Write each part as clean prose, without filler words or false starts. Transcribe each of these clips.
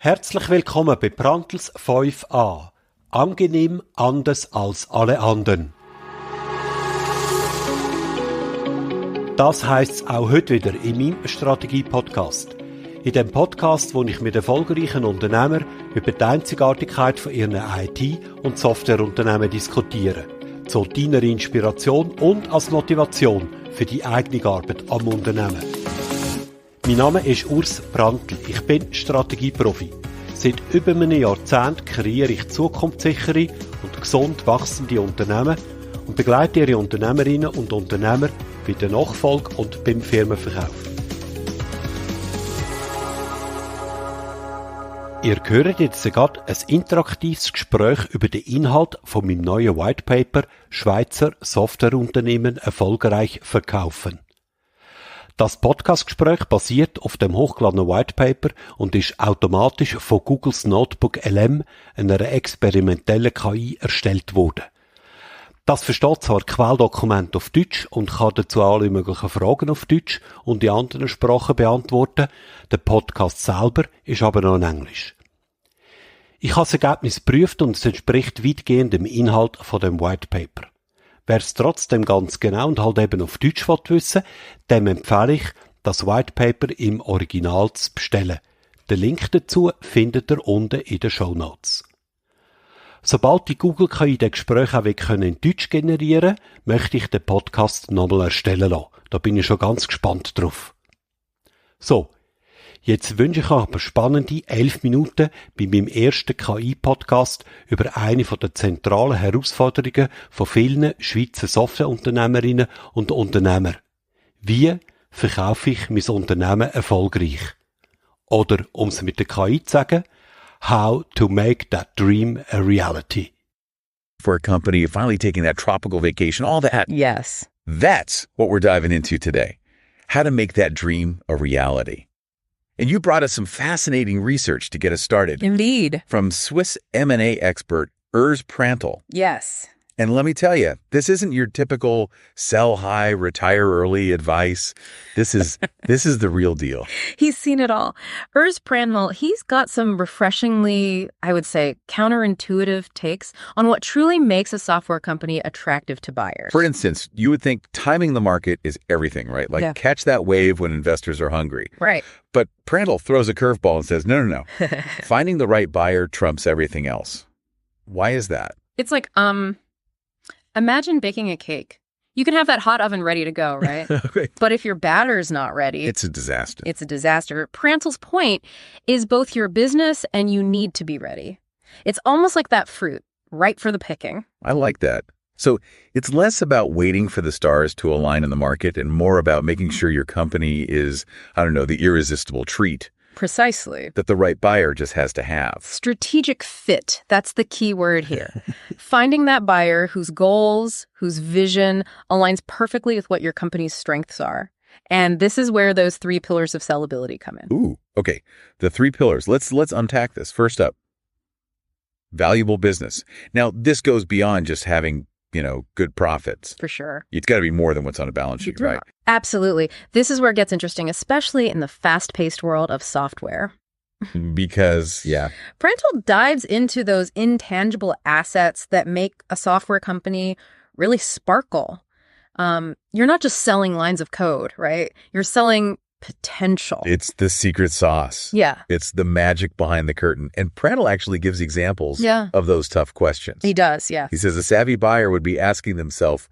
Herzlich willkommen bei Brandtls 5a. Angenehm anders als alle anderen. Das heisst es auch heute wieder in meinem Strategie-Podcast. In dem Podcast, wo ich mit erfolgreichen Unternehmern über die Einzigartigkeit von ihren IT- und Softwareunternehmen diskutiere. Zu deiner Inspiration und als Motivation für die eigene Arbeit am Unternehmen. Mein Name ist Urs Brandtl. Ich bin Strategieprofi. Seit über einem Jahrzehnt kreiere ich zukunftssichere und gesund wachsende Unternehmen und begleite ihre Unternehmerinnen und Unternehmer bei der Nachfolge und beim Firmenverkauf. Ihr hört jetzt gerade ein interaktives Gespräch über den Inhalt von meinem neuen White Paper Schweizer Softwareunternehmen erfolgreich verkaufen. Das Podcast-Gespräch basiert auf dem hochgeladenen White Paper und ist automatisch von Googles NotebookLM, einer experimentellen KI, erstellt worden. Das versteht zwar Quelldokumente auf Deutsch und kann dazu alle möglichen Fragen auf Deutsch und in anderen Sprachen beantworten. Der Podcast selber ist aber noch in Englisch. Ich habe das Ergebnis geprüft und es entspricht weitgehend dem Inhalt von dem White Paper. Wer es trotzdem ganz genau und halt eben auf Deutsch wissen will, dem empfehle ich, das White Paper im Original zu bestellen. Den Link dazu findet ihr unten in den Shownotes. Sobald die Google KI den Gespräch auch in Deutsch generieren kann, möchte ich den Podcast nochmal erstellen lassen. Da bin ich schon ganz gespannt drauf. So, jetzt wünsche ich euch aber spannende 11 Minuten bei meinem ersten KI-Podcast über eine der zentralen Herausforderungen von vielen Schweizer Softwareunternehmerinnen und Unternehmern. Wie verkaufe ich mein Unternehmen erfolgreich? Oder, um es mit der KI zu sagen, how to make that dream a reality. For a company, finally taking that tropical vacation, all that. Yes. That's what we're diving into today. How to make that dream a reality. And you brought us some fascinating research to get us started. Indeed. From Swiss M&A expert Urs Prantl. Yes. And let me tell you, this isn't your typical sell high, retire early advice. This is the real deal. He's seen it all. Urs Prantl, he's got some refreshingly, I would say, counterintuitive takes on what truly makes a software company attractive to buyers. For instance, you would think timing the market is everything, right? Like catch that wave when investors are hungry. Right. But Prantl throws a curveball and says, no. Finding the right buyer trumps everything else. Why is that? It's like, imagine baking a cake. You can have that hot oven ready to go, right? Okay. But if your batter's not ready... It's a disaster. It's a disaster. Prantl's point is both your business and you need to be ready. It's almost like that fruit, ripe for the picking. I like that. So it's less about waiting for the stars to align in the market and more about making sure your company is, the irresistible treat. Precisely. That the right buyer just has to have. Strategic fit. That's the key word here. Finding that buyer whose goals, whose vision aligns perfectly with what your company's strengths are. And this is where those 3 pillars of sellability come in. Ooh, okay. The 3 pillars. Let's unpack this. First up, valuable business. Now, this goes beyond just having good profits. For sure. It's got to be more than what's on a balance sheet, right? Absolutely. This is where it gets interesting, especially in the fast-paced world of software. Because, Prantl dives into those intangible assets that make a software company really sparkle. You're not just selling lines of code, right? You're selling potential. It's the secret sauce. Yeah. It's the magic behind the curtain. And Prantl actually gives examples of those tough questions. He does, yeah. He says a savvy buyer would be asking themselves,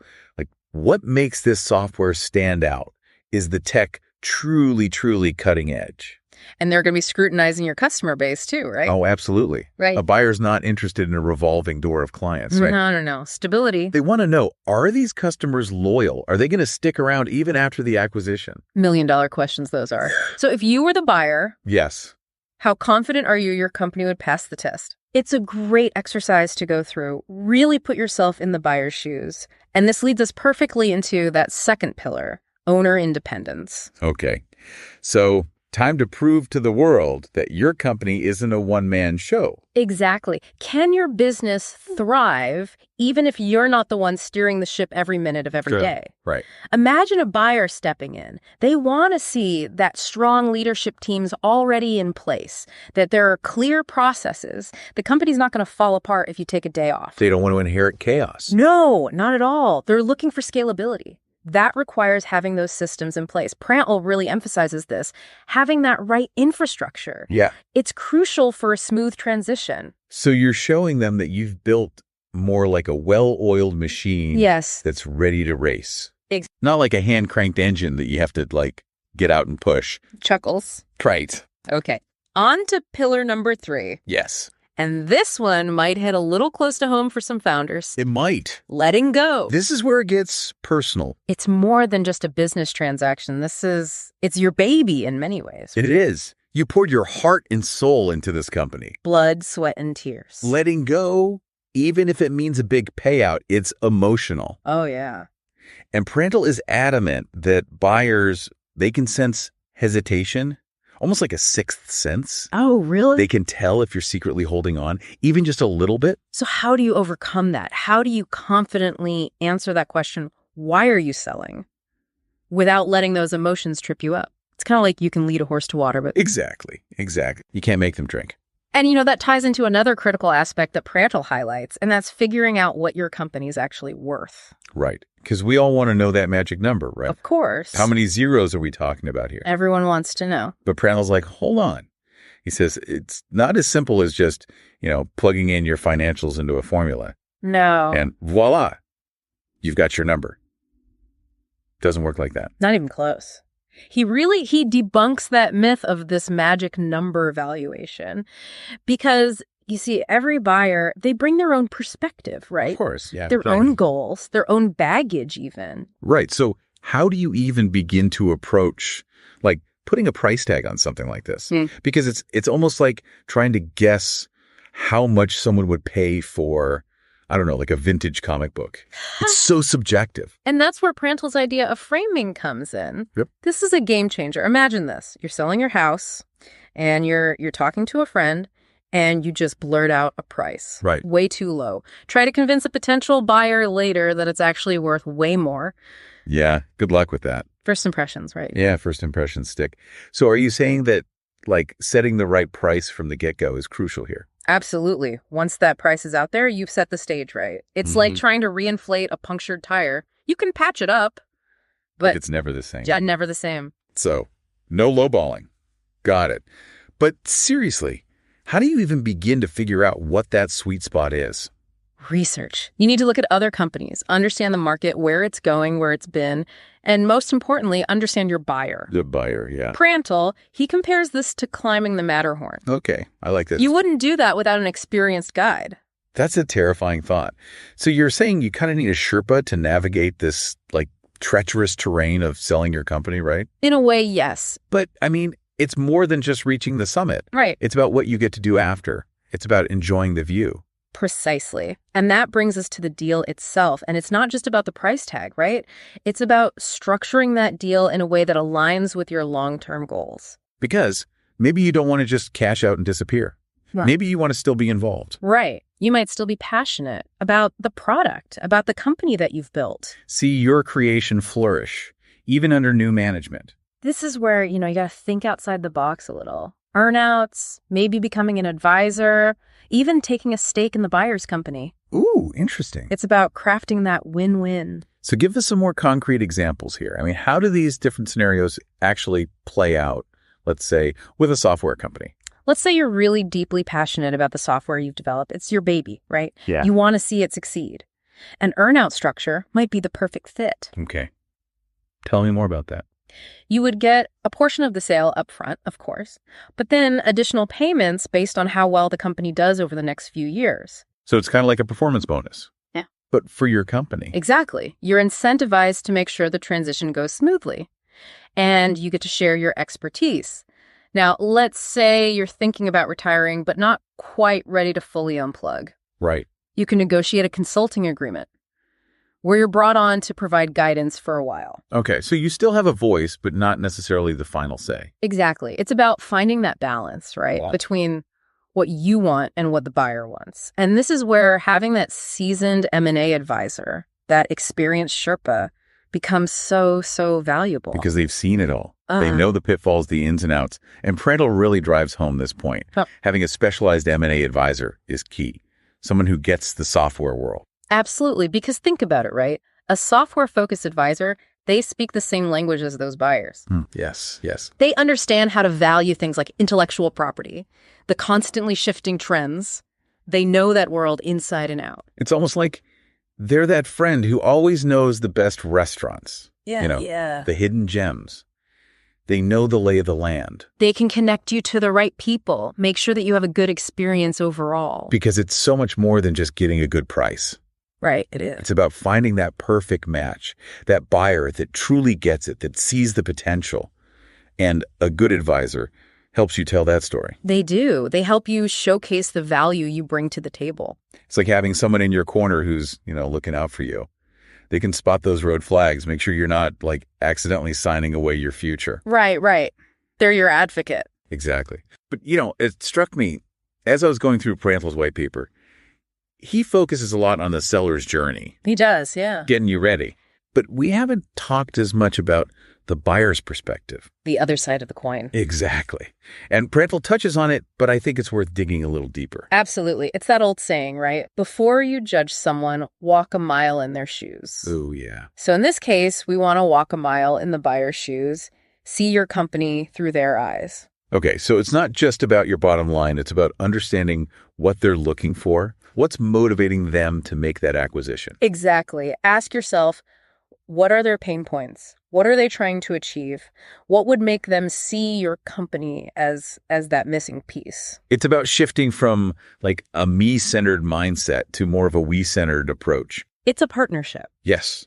what makes this software stand out? Is the tech truly, truly cutting edge? And they're going to be scrutinizing your customer base too, right? Oh, absolutely. Right. A buyer's not interested in a revolving door of clients, right? No. Stability. They want to know, are these customers loyal? Are they going to stick around even after the acquisition? $1 million questions those are. So if you were the buyer, yes, how confident are you your company would pass the test? It's a great exercise to go through. Really put yourself in the buyer's shoes. And this leads us perfectly into that second pillar, owner independence. Okay. So Time to prove to the world that your company isn't a one-man show. Exactly. Can your business thrive even if you're not the one steering the ship every minute of every day? Right. Imagine a buyer stepping in. They want to see that strong leadership team's already in place, that there are clear processes. The company's not going to fall apart if you take a day off. They don't want to inherit chaos. No, not at all. They're looking for scalability. That requires having those systems in place. Prantl really emphasizes this, having that right infrastructure. Yeah. It's crucial for a smooth transition. So you're showing them that you've built more like a well-oiled machine. Yes. That's ready to race. Ex- Not like a hand-cranked engine that you have to, get out and push. Chuckles. Right. Okay. On to pillar number 3. Yes. And this one might hit a little close to home for some founders. It might. Letting go. This is where it gets personal. It's more than just a business transaction. It's your baby in many ways. It is. You poured your heart and soul into this company. Blood, sweat, and tears. Letting go, even if it means a big payout, it's emotional. Oh, yeah. And Prantl is adamant that buyers, they can sense hesitation, almost like a sixth sense. Oh, really? They can tell if you're secretly holding on, even just a little bit. So how do you overcome that? How do you confidently answer that question, why are you selling, without letting those emotions trip you up? It's kind of like you can lead a horse to water, but... Exactly. You can't make them drink. And, that ties into another critical aspect that Prantl highlights, and that's figuring out what your company is actually worth. Right. Because we all want to know that magic number, right? Of course. How many zeros are we talking about here? Everyone wants to know. But Prantl's like, hold on. He says, it's not as simple as just, plugging in your financials into a formula. No. And voila, you've got your number. Doesn't work like that. Not even close. He debunks that myth of this magic number valuation because, you see, every buyer, they bring their own perspective, right? Of course, yeah. Their own goals, their own baggage even. Right. So how do you even begin to approach, putting a price tag on something like this? Because it's almost like trying to guess how much someone would pay for, I don't know, like a vintage comic book. It's so subjective. And that's where Prantl's idea of framing comes in. Yep. This is a game changer. Imagine this. You're selling your house and you're talking to a friend and you just blurt out a price. Right. Way too low. Try to convince a potential buyer later that it's actually worth way more. Yeah. Good luck with that. First impressions, right? Yeah. First impressions stick. So are you saying that setting the right price from the get-go is crucial here? Absolutely. Once that price is out there, you've set the stage right. It's like trying to reinflate a punctured tire. You can patch it up, but it's never the same. Never the same. So, no lowballing. Got it. But seriously, how do you even begin to figure out what that sweet spot is? Research. You need to look at other companies, understand the market, where it's going, where it's been, and most importantly, understand your buyer. The buyer, yeah. Prantl, he compares this to climbing the Matterhorn. Okay, I like this. You wouldn't do that without an experienced guide. That's a terrifying thought. So you're saying you kind of need a Sherpa to navigate this, treacherous terrain of selling your company, right? In a way, yes. But, it's more than just reaching the summit. Right. It's about what you get to do after. It's about enjoying the view. Precisely. And that brings us to the deal itself. And it's not just about the price tag, right? It's about structuring that deal in a way that aligns with your long-term goals. Because maybe you don't want to just cash out and disappear. Right. Maybe you want to still be involved. Right. You might still be passionate about the product, about the company that you've built. See your creation flourish, even under new management. This is where, you got to think outside the box a little. Earnouts, maybe becoming an advisor, even taking a stake in the buyer's company. Ooh, interesting. It's about crafting that win-win. So give us some more concrete examples here. How do these different scenarios actually play out, let's say, with a software company? Let's say you're really deeply passionate about the software you've developed. It's your baby, right? Yeah. You want to see it succeed. An earnout structure might be the perfect fit. Okay. Tell me more about that. You would get a portion of the sale up front, of course, but then additional payments based on how well the company does over the next few years. So it's kind of like a performance bonus. Yeah. But for your company. Exactly. You're incentivized to make sure the transition goes smoothly. And you get to share your expertise. Now, let's say you're thinking about retiring, but not quite ready to fully unplug. Right. You can negotiate a consulting agreement. where you're brought on to provide guidance for a while. Okay, so you still have a voice, but not necessarily the final say. Exactly. It's about finding that balance, right, between what you want and what the buyer wants. And this is where having that seasoned M&A advisor, that experienced Sherpa, becomes so valuable. Because they've seen it all. They know the pitfalls, the ins and outs. And Prandtl really drives home this point. Having a specialized M&A advisor is key. Someone who gets the software world. Absolutely. Because think about it, right? A software-focused advisor, they speak the same language as those buyers. Yes. They understand how to value things like intellectual property, the constantly shifting trends. They know that world inside and out. It's almost like they're that friend who always knows the best restaurants. The hidden gems. They know the lay of the land. They can connect you to the right people, make sure that you have a good experience overall. Because it's so much more than just getting a good price. Right, it is. It's about finding that perfect match, that buyer that truly gets it, that sees the potential. And a good advisor helps you tell that story. They do. They help you showcase the value you bring to the table. It's like having someone in your corner who's, looking out for you. They can spot those road flags, make sure you're not, accidentally signing away your future. Right. They're your advocate. Exactly. But, it struck me, as I was going through Prandtl's white paper, he focuses a lot on the seller's journey. He does, yeah. Getting you ready. But we haven't talked as much about the buyer's perspective. The other side of the coin. Exactly. And Prandtl touches on it, but I think it's worth digging a little deeper. Absolutely. It's that old saying, right? Before you judge someone, walk a mile in their shoes. Oh, yeah. So in this case, we want to walk a mile in the buyer's shoes, see your company through their eyes. Okay, so it's not just about your bottom line. It's about understanding what they're looking for, what's motivating them to make that acquisition. Exactly. Ask yourself, what are their pain points? What are they trying to achieve? What would make them see your company as that missing piece? It's about shifting from a me-centered mindset to more of a we-centered approach. It's a partnership. Yes.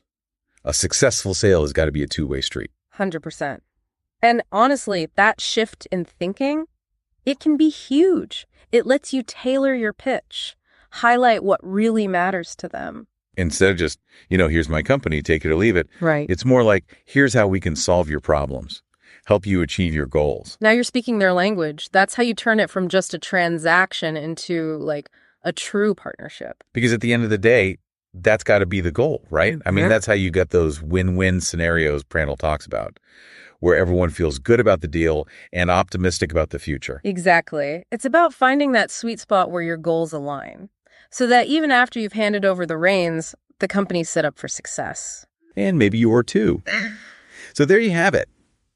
A successful sale has got to be a two-way street. 100%. And honestly, that shift in thinking, it can be huge. It lets you tailor your pitch, highlight what really matters to them. Instead of just, here's my company, take it or leave it. Right. It's more like, here's how we can solve your problems, help you achieve your goals. Now you're speaking their language. That's how you turn it from just a transaction into a true partnership. Because at the end of the day, that's got to be the goal, right? I mean, that's how you get those win-win scenarios Prandtl talks about, where everyone feels good about the deal and optimistic about the future. Exactly. It's about finding that sweet spot where your goals align, so that even after you've handed over the reins, the company's set up for success. And maybe you are too. So there you have it.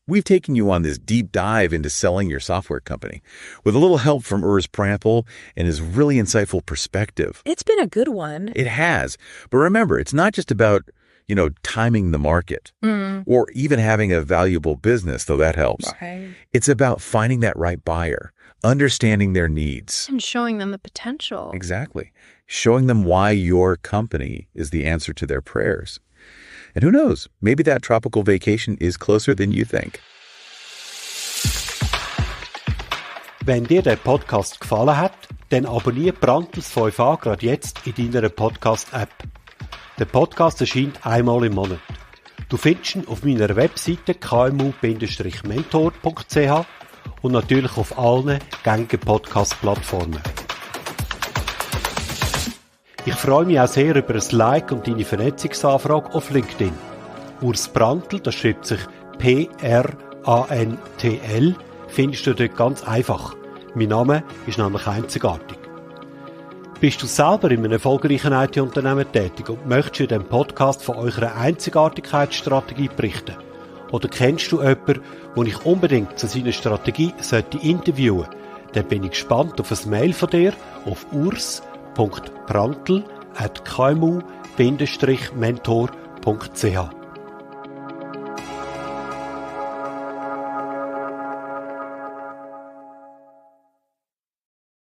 We've taken you on this deep dive into selling your software company with a little help from Urs Prandtl and his really insightful perspective. It's been a good one. It has. But remember, it's not just about, timing the market or even having a valuable business, though that helps. Right. It's about finding that right buyer, understanding their needs. And showing them the potential. Exactly. Showing them why your company is the answer to their prayers. And who knows, maybe that tropical vacation is closer than you think. Wenn dir der Podcast gefallen hat, dann abonniere Prandtls 5a gerade jetzt in deiner Podcast-App. Der Podcast erscheint einmal im Monat. Du findest ihn auf meiner Webseite kmu-mentor.ch und natürlich auf allen gängigen Podcast-Plattformen. Ich freue mich auch sehr über ein Like und deine Vernetzungsanfrage auf LinkedIn. Urs Prandtl, das schreibt sich P-R-A-N-T-L, findest du dort ganz einfach. Mein Name ist nämlich einzigartig. Bist du selber in einem erfolgreichen IT-Unternehmen tätig und möchtest in diesem Podcast von eurer Einzigartigkeitsstrategie berichten? Oder kennst du jemanden, den ich unbedingt zu seiner Strategie interviewen sollte? Dann bin ich gespannt auf ein Mail von dir auf urs.prandtl@kmu-mentor.ch.